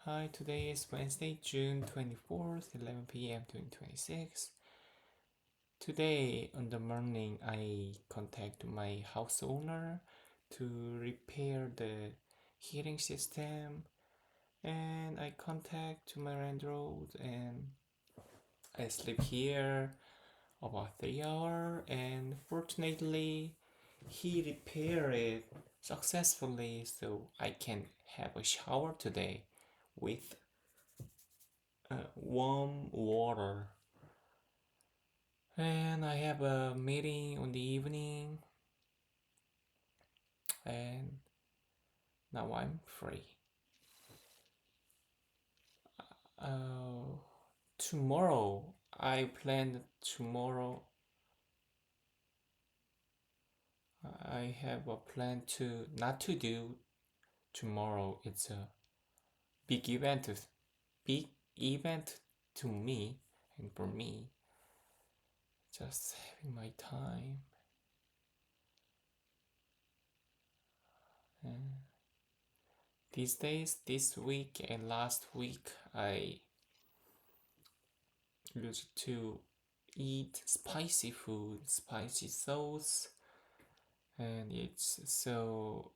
Hi, today is Wednesday, June 24th, 11 p.m. 2026. Today on the morning, I contact my house owner to repair the heating system, and I contact to my landlord, and I sleep here about 3 hours, and fortunately, he repaired it successfully, so I can have a shower today with warm water. And I have a meeting on the evening, and now I'm free. Uh, Tomorrow, I planned tomorrow. I have a plan to not to do tomorrow. It's a big event, big event to me and for me. Just having my time. And these days, this week and last week, I used to eat spicy food, spicy sauce, and it's so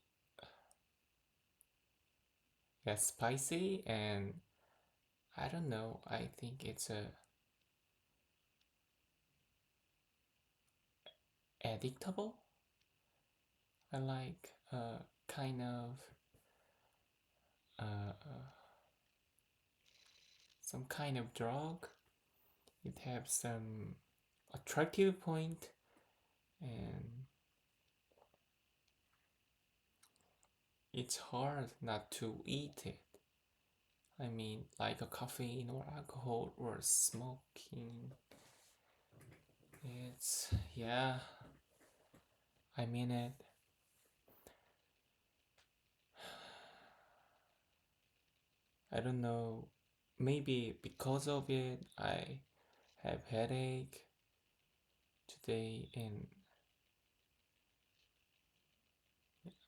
spicy, and I don't know. I think it's a addictable. I like kind of some kind of drug. It has some attractive point, and it's hard not to eat it. I mean, like a caffeine or alcohol or smoking. It's, yeah, I mean it. I don't know. Maybe because of it, I have headache today, and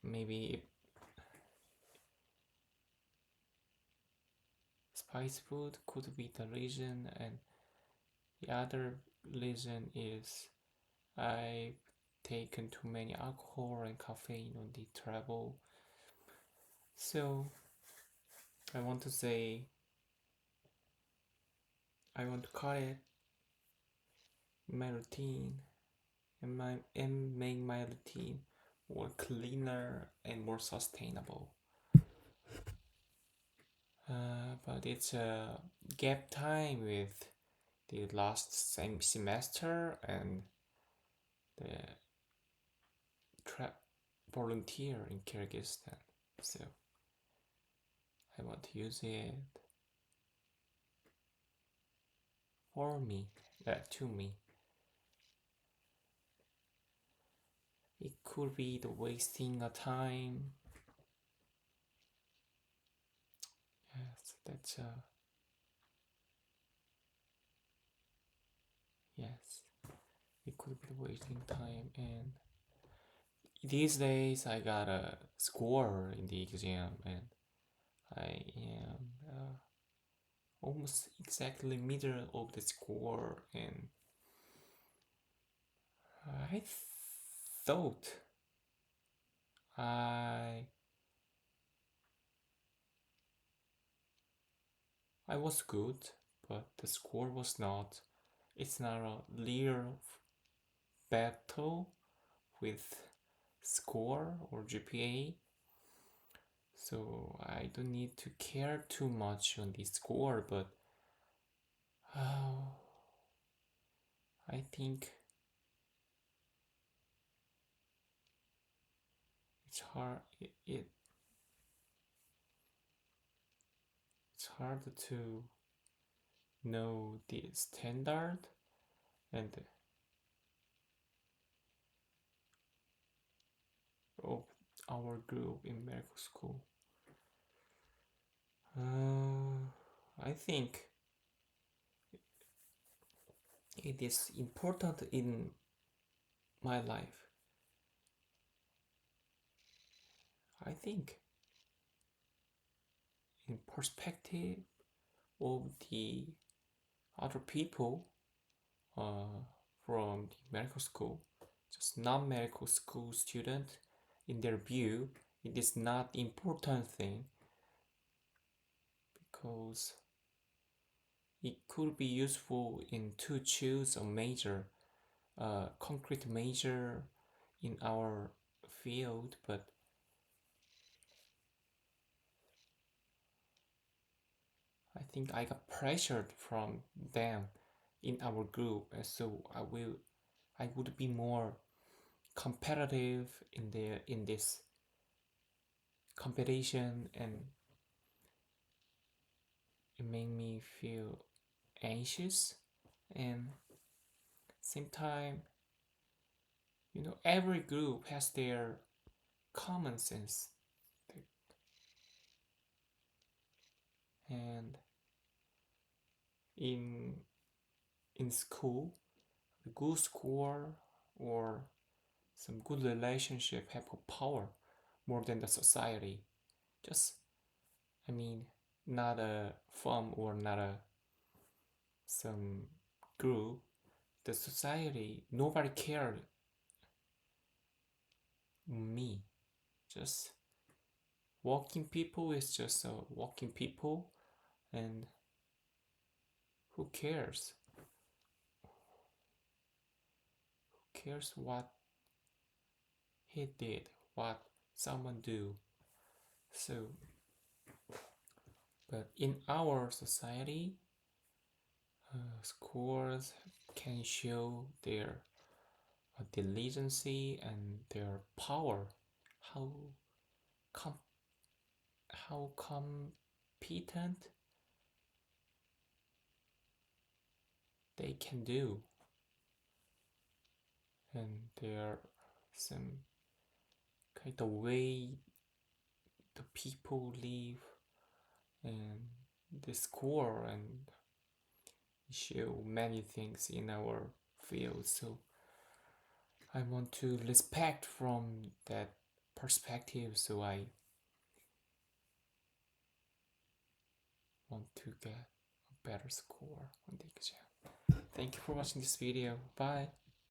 maybe spice food could be the reason, and the other reason is I've taken too many alcohol and caffeine on the travel. So I want to say I want to cut it my routine and make my routine more cleaner and more sustainable. But it's a gap time with the last same semester and the volunteer in Kyrgyzstan. So I want to use it for me, to me. It could be the wasting of time. Yes, that's yes. It could be the wasting time, and these days I got a score in the exam, and I am almost exactly middle of the score, and I thought I I was good, but the score was not. It's not a real battle with score or GPA, so I don't need to care too much on the score. But oh, I think it's hard. It's hard to know the standard and of our group in medical school. I think it is important in my life. I think in perspective of the other people from the medical school, just non-medical school student, in their view, it is not important thing because it could be useful to choose a major, concrete major in our field, but I think I got pressured from them in our group, and so I would be more competitive in this competition, and it made me feel anxious. And same time, every group has their common sense, and in school, a good score or some good relationship have a power more than the society. Just, I mean, not a firm or not a some group. The society, nobody cared me. Just walking people is just walking people, and who cares? Who cares what he did, what someone do? So, but in our society, scores can show their diligence and their power, how com- how competent they can do, and there some kind of way the people live, and the score and show many things in our field. So I want to respect from that perspective, so I want to get a better score on the exam. Thank you for watching this video. Bye.